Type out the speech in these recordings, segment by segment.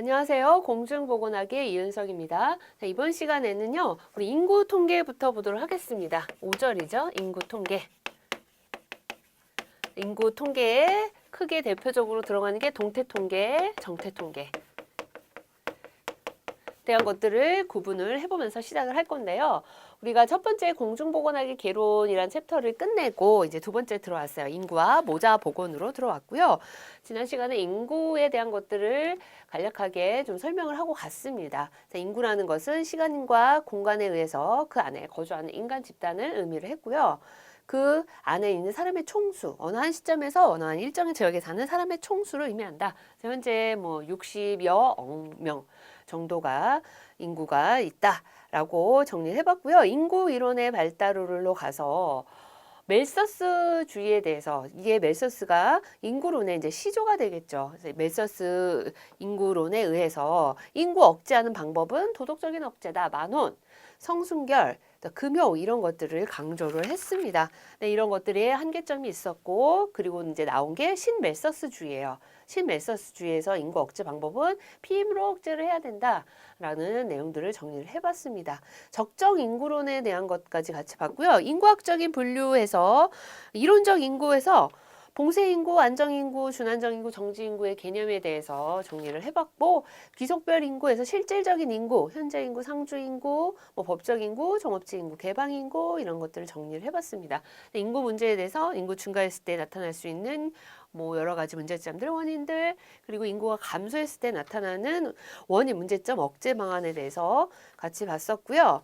안녕하세요. 공중보건학의 이은석입니다. 자, 이번 시간에는요, 우리 인구 통계부터 보도록 하겠습니다. 5절이죠. 인구 통계. 인구 통계에 크게 대표적으로 들어가는 게 동태 통계, 정태 통계. 대한 것들을 구분을 해보면서 시작을 할 건데요. 우리가 첫 번째 공중보건학의 개론이란 챕터를 끝내고 이제 두 번째 들어왔어요. 인구와 모자 보건으로 들어왔고요. 지난 시간에 인구에 대한 것들을 간략하게 좀 설명을 하고 갔습니다. 자, 인구라는 것은 시간과 공간에 의해서 그 안에 거주하는 인간 집단을 의미를 했고요. 그 안에 있는 사람의 총수, 어느 한 시점에서 어느 한 일정의 지역에 사는 사람의 총수를 의미한다. 현재 뭐 60여억 명 정도가 인구가 있다라고 정리를 해봤고요. 인구 이론의 발달으로 가서 멜서스주의에 대해서 이게 멜서스가 인구론의 이제 시조가 되겠죠. 그래서 멜서스 인구론에 의해서 인구 억제하는 방법은 도덕적인 억제다. 만혼, 성순결, 금요 이런 것들을 강조를 했습니다. 네, 이런 것들이 한계점이 있었고 그리고 이제 나온 게 신멜서스주의예요. 신멜서스주의에서 인구 억제 방법은 피임으로 억제를 해야 된다라는 내용들을 정리를 해봤습니다. 적정 인구론에 대한 것까지 같이 봤고요. 인구학적인 분류에서 이론적 인구에서 봉쇄인구, 안정인구, 준안정인구, 정지인구의 개념에 대해서 정리를 해봤고 귀속별 인구에서 실질적인 인구, 현재인구, 상주인구, 뭐 법적인구, 종업지인구, 개방인구 이런 것들을 정리를 해봤습니다. 인구 문제에 대해서 인구 증가했을 때 나타날 수 있는 뭐 여러 가지 문제점들, 원인들 그리고 인구가 감소했을 때 나타나는 원인, 문제점, 억제 방안에 대해서 같이 봤었고요.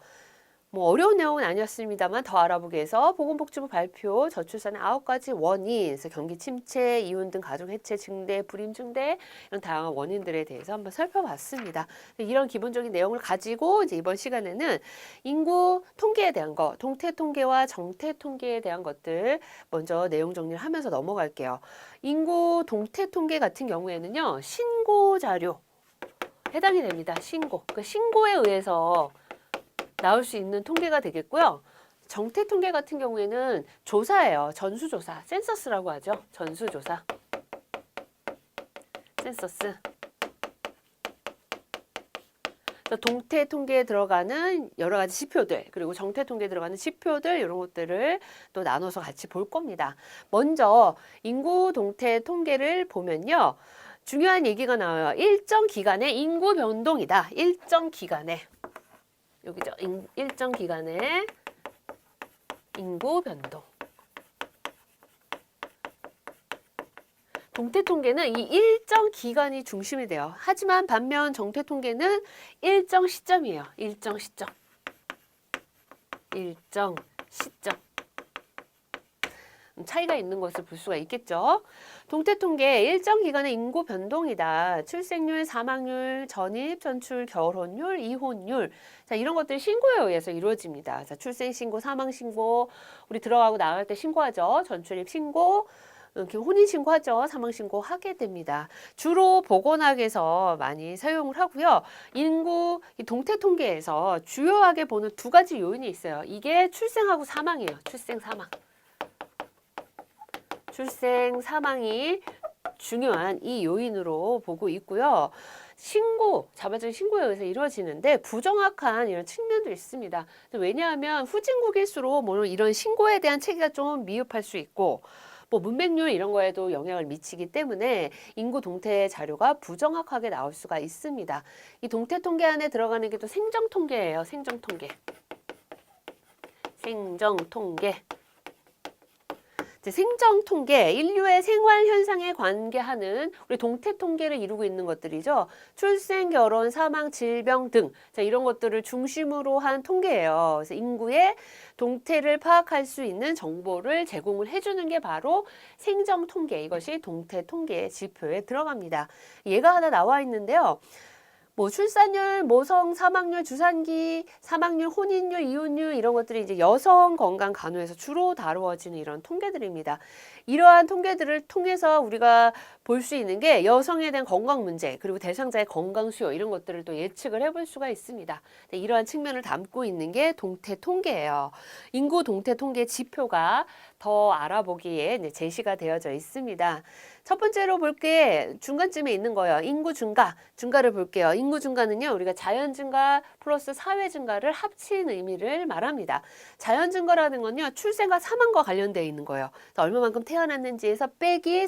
뭐 어려운 내용은 아니었습니다만 더 알아보기 위해서 보건복지부 발표 저출산의 9가지 원인, 그래서 경기 침체, 이혼 등 가족 해체 증대, 불임 증대 이런 다양한 원인들에 대해서 한번 살펴봤습니다. 이런 기본적인 내용을 가지고 이제 이번 시간에는 인구 통계에 대한 거, 동태 통계와 정태 통계에 대한 것들 먼저 내용 정리를 하면서 넘어갈게요. 인구 동태 통계 같은 경우에는요, 신고 자료 해당이 됩니다. 신고. 그 신고에 의해서 나올 수 있는 통계가 되겠고요. 정태 통계 같은 경우에는 조사예요. 전수조사. 센서스라고 하죠. 전수조사. 센서스. 동태 통계에 들어가는 여러 가지 지표들, 그리고 정태 통계에 들어가는 지표들, 이런 것들을 또 나눠서 같이 볼 겁니다. 먼저 인구 동태 통계를 보면요. 중요한 얘기가 나와요. 일정 기간의 인구 변동이다. 일정 기간에. 여기죠. 일정 기간의 인구 변동. 동태 통계는 이 일정 기간이 중심이 돼요. 하지만 반면 정태 통계는 일정 시점이에요. 일정 시점. 일정 시점. 차이가 있는 것을 볼 수가 있겠죠. 동태 통계 일정 기간의 인구 변동이다. 출생률, 사망률, 전입, 전출, 결혼율, 이혼율. 자, 이런 것들이 신고에 의해서 이루어집니다. 자, 출생 신고, 사망 신고, 우리 들어가고 나갈 때 신고하죠. 전출입 신고, 혼인 신고하죠. 사망 신고 하게 됩니다. 주로 보건학에서 많이 사용을 하고요. 인구 동태 통계에서 주요하게 보는 두 가지 요인이 있어요. 이게 출생하고 사망이에요. 출생, 사망. 출생, 사망이 중요한 이 요인으로 보고 있고요. 신고, 자발적인 신고에 의해서 이루어지는데 부정확한 이런 측면도 있습니다. 왜냐하면 후진국일수록 물론 이런 신고에 대한 체계가 좀 미흡할 수 있고 뭐 문맹률 이런 거에도 영향을 미치기 때문에 인구 동태 자료가 부정확하게 나올 수가 있습니다. 이 동태 통계 안에 들어가는 게 또 생정 통계예요. 생정 통계. 생정 통계. 생정 통계, 인류의 생활 현상에 관계하는 우리 동태 통계를 이루고 있는 것들이죠. 출생, 결혼, 사망, 질병 등 자, 이런 것들을 중심으로 한 통계예요. 그래서 인구의 동태를 파악할 수 있는 정보를 제공을 해주는 게 바로 생정 통계, 이것이 동태 통계의 지표에 들어갑니다. 얘가 하나 나와 있는데요. 뭐 출산율, 모성, 사망률, 주산기, 사망률, 혼인율, 이혼율 이런 것들이 이제 여성 건강 간호에서 주로 다루어지는 이런 통계들입니다. 이러한 통계들을 통해서 우리가 볼 수 있는 게 여성에 대한 건강 문제 그리고 대상자의 건강 수요 이런 것들을 또 예측을 해볼 수가 있습니다. 이러한 측면을 담고 있는 게 동태 통계예요. 인구 동태 통계 지표가 더 알아보기에 이제 제시가 되어져 있습니다. 첫 번째로 볼 게 중간쯤에 있는 거예요. 인구 증가. 증가를 볼게요. 인구 증가는요, 우리가 자연 증가 플러스 사회 증가를 합친 의미를 말합니다. 자연 증가라는 건요, 출생과 사망과 관련되어 있는 거예요. 그래서 얼마만큼 태어났는지에서 빼기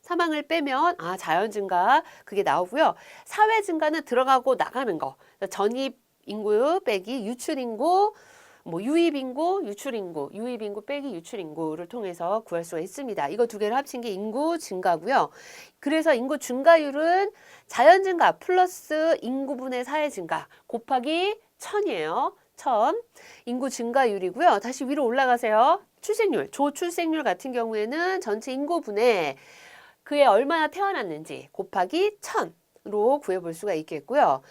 사망을 빼면 자연 증가 그게 나오고요. 사회 증가는 들어가고 나가는 거. 전입 인구 빼기 유출 인구, 유입 인구, 유출 인구, 유입 인구 빼기 유출 인구를 통해서 구할 수가 있습니다. 이거 두 개를 합친 게 인구 증가고요. 그래서 인구 증가율은 자연 증가 플러스 인구분의 사회 증가 곱하기 1000이에요. 1000. 인구 증가율이고요. 다시 위로 올라가세요. 출생률, 조출생률 같은 경우에는 전체 인구분의 그에 얼마나 태어났는지 곱하기 1000으로 구해볼 수가 있겠고요.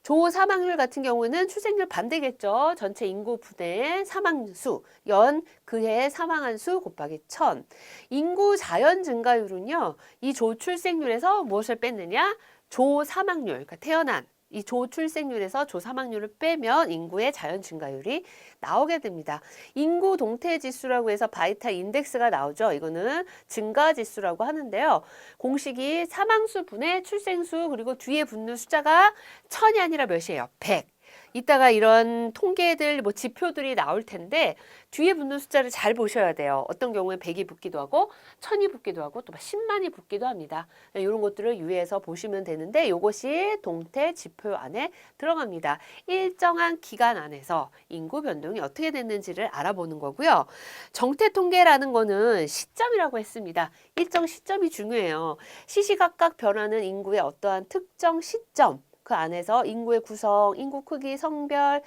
조사망률 같은 경우는 출생률 반대겠죠. 전체 인구분의 사망수, 연 그해 사망한 수 곱하기 1000. 인구 자연 증가율은요. 이 조출생률에서 무엇을 뺐느냐? 조사망률, 그러니까 태어난 이 조출생률에서 조사망률을 빼면 인구의 자연 증가율이 나오게 됩니다. 인구 동태 지수라고 해서 바이탈 인덱스가 나오죠. 이거는 증가 지수라고 하는데요. 공식이 사망수 분의 출생수 그리고 뒤에 붙는 숫자가 1000이 아니라 몇이에요? 100. 이따가 이런 통계들 지표들이 나올 텐데 뒤에 붙는 숫자를 잘 보셔야 돼요. 어떤 경우에 100이 붙기도 하고 1000이 붙기도 하고 또 10만이 붙기도 합니다. 이런 것들을 유의해서 보시면 되는데 이것이 동태 지표 안에 들어갑니다. 일정한 기간 안에서 인구 변동이 어떻게 됐는지를 알아보는 거고요. 정태 통계라는 거는 시점이라고 했습니다. 일정 시점이 중요해요. 시시각각 변하는 인구의 어떠한 특정 시점 그 안에서 인구의 구성, 인구 크기, 성별,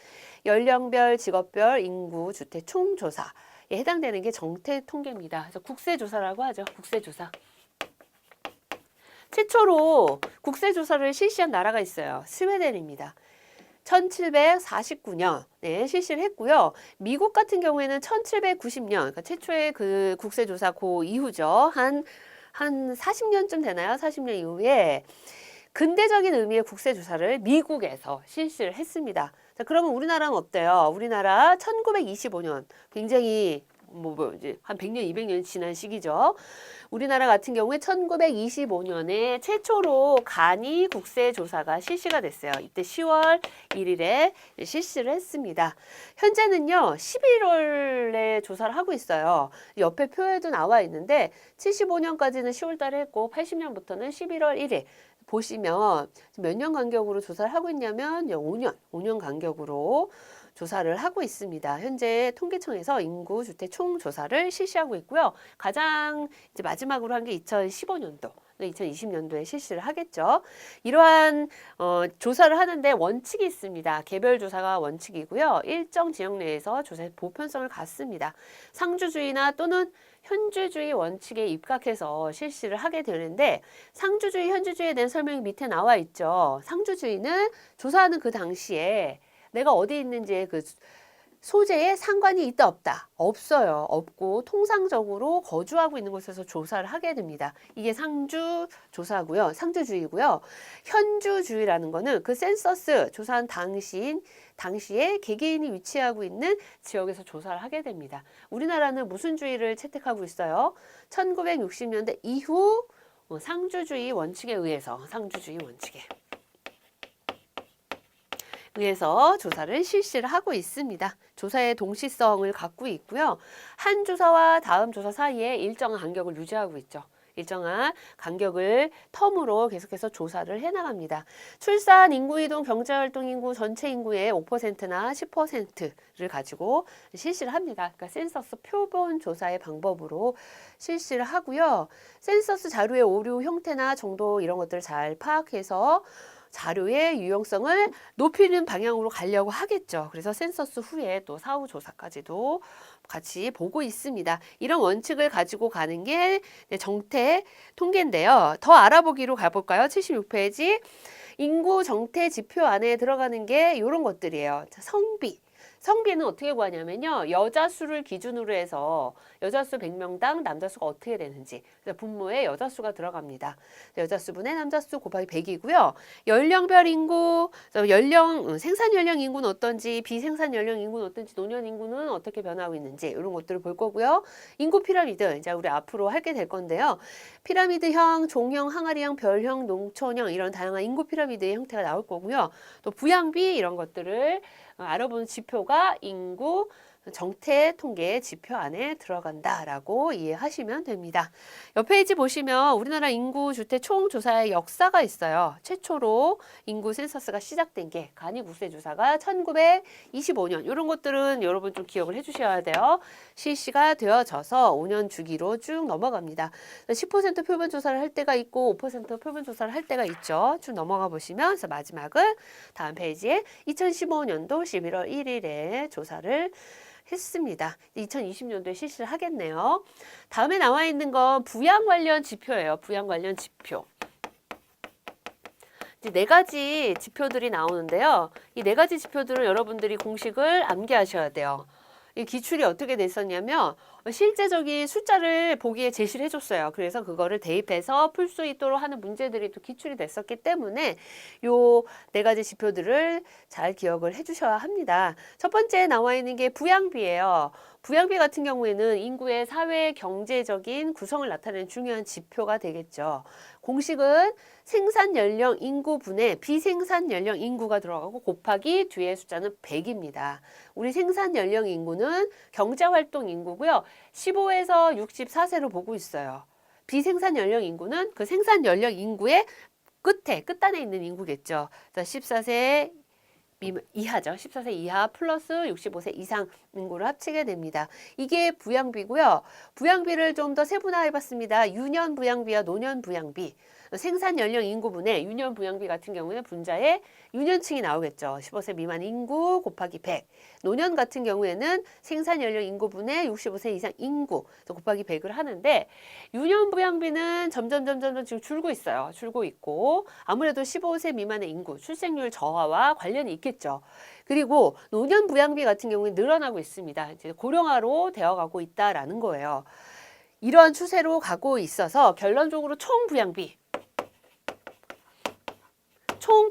연령별, 직업별, 인구, 주택 총조사에 해당되는 게 정태 통계입니다. 그래서 국세조사라고 하죠. 국세조사. 최초로 국세조사를 실시한 나라가 있어요. 스웨덴입니다. 1749년에 실시를 했고요. 미국 같은 경우에는 1790년, 그러니까 최초의 그 국세조사 그 이후죠. 한 40년쯤 되나요? 40년 이후에 근대적인 의미의 국세조사를 미국에서 실시를 했습니다. 자, 그러면 우리나라는 어때요? 우리나라 1925년 굉장히 이제 한 100년, 200년 지난 시기죠. 우리나라 같은 경우에 1925년에 최초로 간이 국세조사가 실시가 됐어요. 이때 10월 1일에 실시를 했습니다. 현재는요, 11월에 조사를 하고 있어요. 옆에 표에도 나와 있는데 75년까지는 10월 달에 했고 80년부터는 11월 1일. 보시면 몇 년 간격으로 조사를 하고 있냐면 5년 간격으로 조사를 하고 있습니다. 현재 통계청에서 인구 주택 총 조사를 실시하고 있고요. 가장 이제 마지막으로 한 게 2015년도, 2020년도에 실시를 하겠죠. 이러한 조사를 하는데 원칙이 있습니다. 개별 조사가 원칙이고요. 일정 지역 내에서 조사의 보편성을 갖습니다. 상주주의나 또는 현주주의 원칙에 입각해서 실시를 하게 되는데 상주주의, 현주주의에 대한 설명이 밑에 나와 있죠. 상주주의는 조사하는 그 당시에 내가 어디 있는지에 그 소재에 상관이 있다 없다? 없어요. 없고 통상적으로 거주하고 있는 곳에서 조사를 하게 됩니다. 이게 상주 조사고요. 상주주의고요. 현주주의라는 거는 그 센서스 조사한 당시에 개개인이 위치하고 있는 지역에서 조사를 하게 됩니다. 우리나라는 무슨 주의를 채택하고 있어요? 1960년대 이후 상주주의 원칙에 의해서 상주주의 원칙에 의해서 조사를 실시를 하고 있습니다. 조사의 동시성을 갖고 있고요. 한 조사와 다음 조사 사이에 일정한 간격을 유지하고 있죠. 일정한 간격을 텀으로 계속해서 조사를 해나갑니다. 출산, 인구이동, 경제활동 인구, 전체 인구의 5%나 10%를 가지고 실시를 합니다. 그러니까 센서스 표본 조사의 방법으로 실시를 하고요. 센서스 자료의 오류 형태나 정도 이런 것들을 잘 파악해서 자료의 유용성을 높이는 방향으로 가려고 하겠죠. 그래서 센서스 후에 또 사후 조사까지도 같이 보고 있습니다. 이런 원칙을 가지고 가는 게 정태 통계인데요. 더 알아보기로 가볼까요? 76페이지. 인구 정태 지표 안에 들어가는 게 이런 것들이에요. 자, 성비. 성비는 어떻게 구하냐면요. 여자 수를 기준으로 해서 여자 수 100명당 남자 수가 어떻게 되는지. 그래서 분모에 여자 수가 들어갑니다. 여자 수분의 남자 수 곱하기 100이고요. 연령별 인구, 생산 연령 인구는 어떤지, 비생산 연령 인구는 어떤지, 노년 인구는 어떻게 변하고 있는지 이런 것들을 볼 거고요. 인구 피라미드 이제 우리 앞으로 하게 될 건데요. 피라미드형, 종형, 항아리형, 별형, 농촌형 이런 다양한 인구 피라미드의 형태가 나올 거고요. 또 부양비 이런 것들을 알아보는 지표가 인구 정태 통계 지표 안에 들어간다라고 이해하시면 됩니다. 옆 페이지 보시면 우리나라 인구 주택 총조사의 역사가 있어요. 최초로 인구 센서스가 시작된 게 간이국세 조사가 1925년 이런 것들은 여러분 좀 기억을 해주셔야 돼요. 실시가 되어져서 5년 주기로 쭉 넘어갑니다. 10% 표본 조사를 할 때가 있고 5% 표본 조사를 할 때가 있죠. 쭉 넘어가 보시면 마지막은 다음 페이지에 2015년도 11월 1일에 조사를 했습니다. 2020년도에 실시를 하겠네요. 다음에 나와 있는 건 부양 관련 지표예요. 부양 관련 지표. 이제 네 가지 지표들이 나오는데요. 이 네 가지 지표들은 여러분들이 공식을 암기하셔야 돼요. 이 기출이 어떻게 됐었냐면 실제적인 숫자를 보기에 제시를 해줬어요. 그래서 그거를 대입해서 풀 수 있도록 하는 문제들이 또 기출이 됐었기 때문에 요 네 가지 지표들을 잘 기억을 해주셔야 합니다. 첫 번째 나와 있는 게 부양비예요. 부양비 같은 경우에는 인구의 사회 경제적인 구성을 나타내는 중요한 지표가 되겠죠. 공식은 생산 연령 인구분의 비생산 연령 인구가 들어가고 곱하기 뒤에 숫자는 100입니다. 우리 생산 연령 인구는 경제활동 인구고요. 15에서 64세로 보고 있어요. 비생산 연령 인구는 그 생산 연령 인구의 끝단에 있는 인구겠죠. 14세 이하죠. 14세 이하 플러스 65세 이상 인구를 합치게 됩니다. 이게 부양비고요. 부양비를 좀 더 세분화해 봤습니다. 유년 부양비와 노년 부양비. 생산 연령 인구분의 유년 부양비 같은 경우는 분자에 유년층이 나오겠죠. 15세 미만 인구 곱하기 100. 노년 같은 경우에는 생산 연령 인구분의 65세 이상 인구 곱하기 100을 하는데 유년 부양비는 점점 지금 줄고 있어요. 줄고 있고 아무래도 15세 미만의 인구 출생률 저하와 관련이 있겠죠. 그리고 노년 부양비 같은 경우에 늘어나고 있습니다. 이제 고령화로 되어가고 있다라는 거예요. 이러한 추세로 가고 있어서 결론적으로 총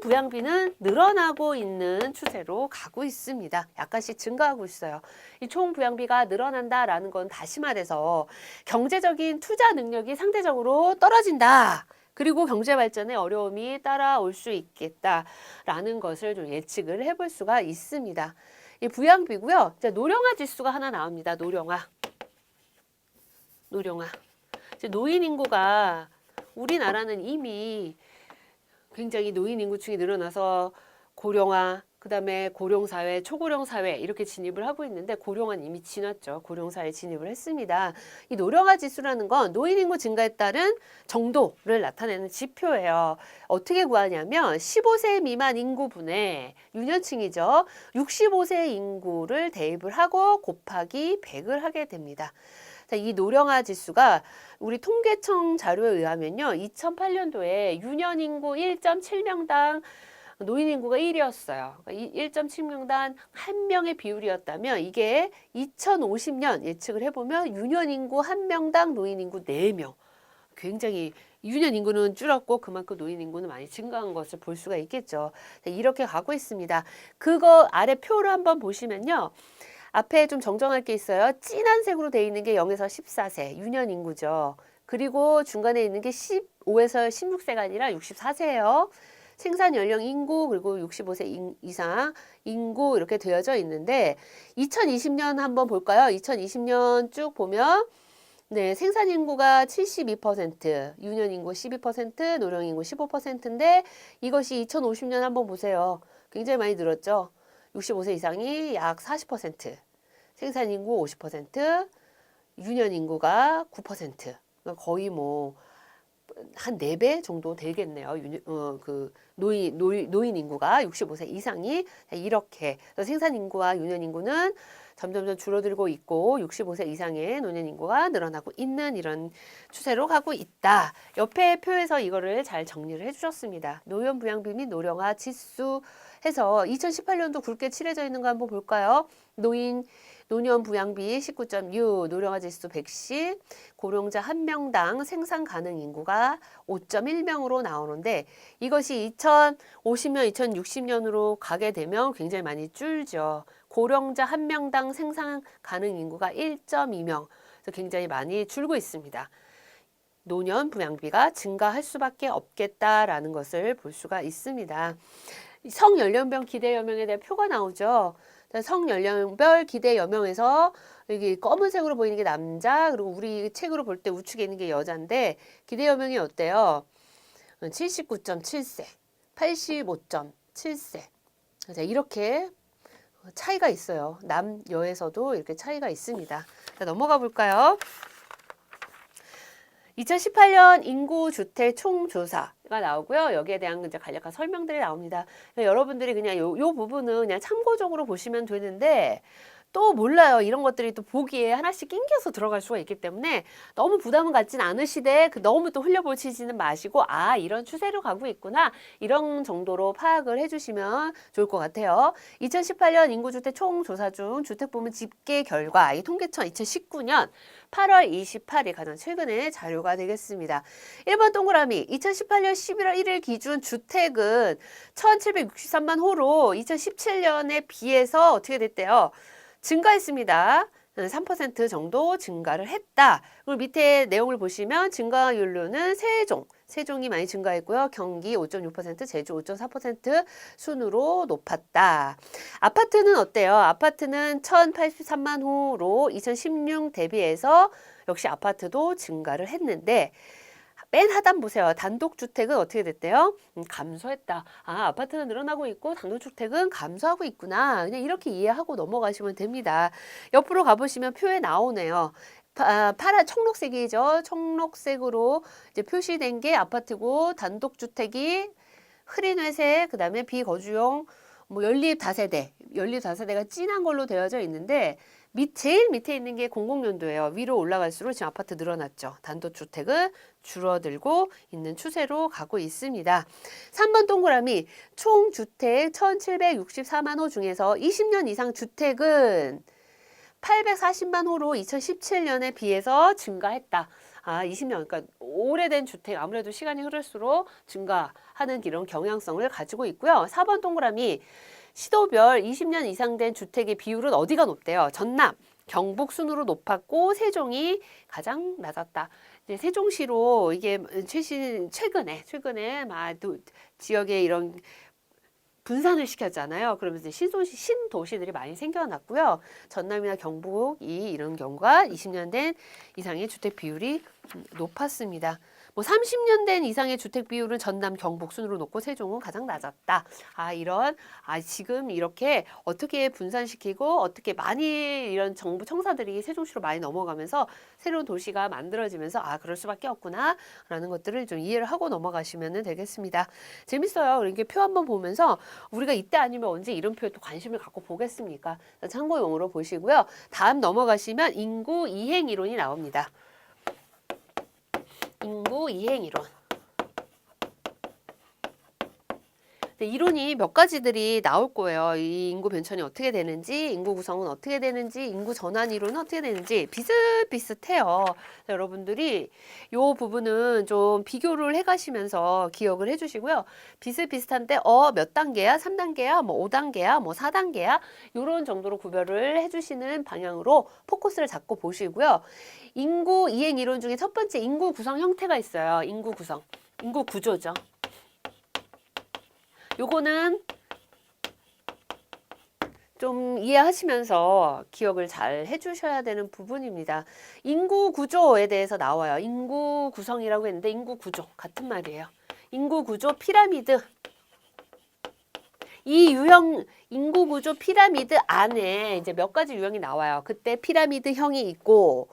부양비는 늘어나고 있는 추세로 가고 있습니다. 약간씩 증가하고 있어요. 이 총 부양비가 늘어난다라는 건 다시 말해서 경제적인 투자 능력이 상대적으로 떨어진다. 그리고 경제 발전에 어려움이 따라올 수 있겠다라는 것을 좀 예측을 해볼 수가 있습니다. 이 부양비고요. 이제 노령화 지수가 하나 나옵니다. 노령화. 이제 노인 인구가 우리나라는 이미 굉장히 노인 인구층이 늘어나서 고령화, 그 다음에 고령사회, 초고령사회 이렇게 진입을 하고 있는데 고령화는 이미 지났죠. 고령사회에 진입을 했습니다. 이 노령화 지수라는 건 노인 인구 증가에 따른 정도를 나타내는 지표예요. 어떻게 구하냐면 15세 미만 인구분의 유년층이죠. 65세 인구를 대입을 하고 곱하기 100을 하게 됩니다. 이 노령화 지수가 우리 통계청 자료에 의하면요. 2008년도에 유년 인구 1.7명당 노인 인구가 1이었어요. 그러니까 1.7명당 1명의 비율이었다면 이게 2050년 예측을 해보면 유년 인구 1명당 노인 인구 4명. 굉장히 유년 인구는 줄었고 그만큼 노인 인구는 많이 증가한 것을 볼 수가 있겠죠. 이렇게 가고 있습니다. 그거 아래 표를 한번 보시면요. 앞에 좀 정정할 게 있어요. 진한 색으로 되어 있는 게 0에서 14세 유년 인구죠. 그리고 중간에 있는 게 15에서 16세가 아니라 64세예요. 생산 연령 인구 그리고 65세 이상 인구 이렇게 되어져 있는데 2020년 한번 볼까요? 2020년 쭉 보면 네, 생산 인구가 72%, 유년 인구 12%, 노령 인구 15%인데 이것이 2050년 한번 보세요. 굉장히 많이 늘었죠. 65세 이상이 약 40%, 생산 인구 50%, 유년 인구가 9%. 그러니까 거의 뭐 한 4배 정도 되겠네요. 노인 인구가 65세 이상이 이렇게 생산 인구와 유년 인구는 점점점 줄어들고 있고 65세 이상의 노년 인구가 늘어나고 있는 이런 추세로 가고 있다. 옆에 표에서 이거를 잘 정리를 해주셨습니다. 노년 부양비 및 노령화 지수 해서 2018년도 굵게 칠해져 있는 거 한번 볼까요? 노년 부양비 19.6, 노령화 지수 110, 고령자 1명당 생산 가능 인구가 5.1명으로 나오는데 이것이 2050년, 2060년으로 가게 되면 굉장히 많이 줄죠. 고령자 1명당 생산 가능 인구가 1.2명, 그래서 굉장히 많이 줄고 있습니다. 노년 부양비가 증가할 수밖에 없겠다라는 것을 볼 수가 있습니다. 성연령별 기대 여명에 대한 표가 나오죠. 성연령별 기대 여명에서 여기 검은색으로 보이는 게 남자, 그리고 우리 책으로 볼 때 우측에 있는 게 여자인데 기대 여명이 어때요? 79.7세, 85.7세. 자, 이렇게 차이가 있어요. 남여에서도 이렇게 차이가 있습니다. 자, 넘어가 볼까요? 2018년 인구주택 총조사가 나오고요. 여기에 대한 이제 간략한 설명들이 나옵니다. 여러분들이 그냥 요 부분은 그냥 참고적으로 보시면 되는데 또 몰라요. 이런 것들이 또 보기에 하나씩 낑겨서 들어갈 수가 있기 때문에 너무 부담은 갖진 않으시되 너무 또 흘려보시지는 마시고 아 이런 추세로 가고 있구나 이런 정도로 파악을 해주시면 좋을 것 같아요. 2018년 인구주택 총조사 중 주택부문 집계 결과 이 통계청 2019년 8월 28일 가장 최근의 자료가 되겠습니다. 1번 동그라미 2018년 11월 1일 기준 주택은 1763만 호로 2017년에 비해서 어떻게 됐대요? 증가했습니다. 3% 정도 증가를 했다. 그리고 밑에 내용을 보시면 증가율로는 세종이 많이 증가했고요. 경기 5.6%, 제주 5.4% 순으로 높았다. 아파트는 어때요? 아파트는 1083만 호로 2016 대비해서 역시 아파트도 증가를 했는데 맨 하단 보세요. 단독주택은 어떻게 됐대요? 감소했다. 아, 아파트는 늘어나고 있고 단독주택은 감소하고 있구나. 그냥 이렇게 이해하고 넘어가시면 됩니다. 옆으로 가보시면 표에 나오네요. 파란 청록색이죠. 청록색으로 이제 표시된 게 아파트고 단독주택이 흐린 회색, 그 다음에 비거주용 연립 다세대가 진한 걸로 되어져 있는데 제일 밑에 있는 게 공공연도예요. 위로 올라갈수록 지금 아파트 늘어났죠. 단독주택은 줄어들고 있는 추세로 가고 있습니다. 3번 동그라미 총 주택 1764만 호 중에서 20년 이상 주택은 840만 호로 2017년에 비해서 증가했다. 아, 20년, 그러니까 오래된 주택, 아무래도 시간이 흐를수록 증가하는 이런 경향성을 가지고 있고요. 4번 동그라미 시도별 20년 이상 된 주택의 비율은 어디가 높대요? 전남, 경북 순으로 높았고 세종이 가장 낮았다. 이제 세종시로 이게 최근에 막 지역에 이런 분산을 시켰잖아요. 그러면서 신도시들이 많이 생겨났고요. 전남이나 경북이 이런 경우가 20년 된 이상의 주택 비율이 높았습니다. 30년 된 이상의 주택 비율은 전남, 경북 순으로 높고 세종은 가장 낮았다. 지금 이렇게 어떻게 분산시키고 어떻게 많이 이런 정부 청사들이 세종시로 많이 넘어가면서 새로운 도시가 만들어지면서 그럴 수밖에 없구나 라는 것들을 좀 이해를 하고 넘어가시면 되겠습니다. 재밌어요. 이렇게 표 한번 보면서 우리가 이때 아니면 언제 이런 표에 또 관심을 갖고 보겠습니까? 참고용으로 보시고요. 다음 넘어가시면 인구 이행 이론이 나옵니다. 인구 이행 이론. 이론이 몇 가지들이 나올 거예요. 이 인구 변천이 어떻게 되는지, 인구 구성은 어떻게 되는지, 인구 전환 이론은 어떻게 되는지 비슷비슷해요. 여러분들이 이 부분은 좀 비교를 해가시면서 기억을 해주시고요. 비슷비슷한데 몇 단계야? 3단계야? 5단계야? 4단계야? 이런 정도로 구별을 해주시는 방향으로 포커스를 잡고 보시고요. 인구 이행 이론 중에 첫 번째 인구 구성 형태가 있어요. 인구 구성, 인구 구조죠. 요거는 좀 이해하시면서 기억을 잘 해주셔야 되는 부분입니다. 인구 구조에 대해서 나와요. 인구 구성이라고 했는데 인구 구조 같은 말이에요. 인구 구조 피라미드. 이 유형 인구 구조 피라미드 안에 이제 몇 가지 유형이 나와요. 그때 피라미드형이 있고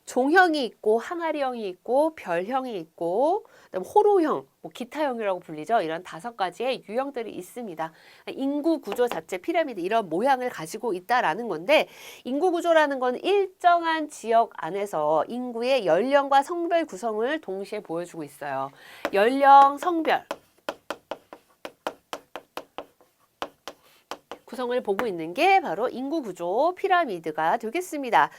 종형이 있고 항아리형이 있고 별형이 있고 그다음 호로형, 뭐 기타형이라고 불리죠. 이런 5가지의 유형들이 있습니다. 인구 구조 자체 피라미드 이런 모양을 가지고 있다라는 건데 인구 구조라는 건 일정한 지역 안에서 인구의 연령과 성별 구성을 동시에 보여주고 있어요. 연령, 성별 구성을 보고 있는 게 바로 인구 구조 피라미드가 되겠습니다.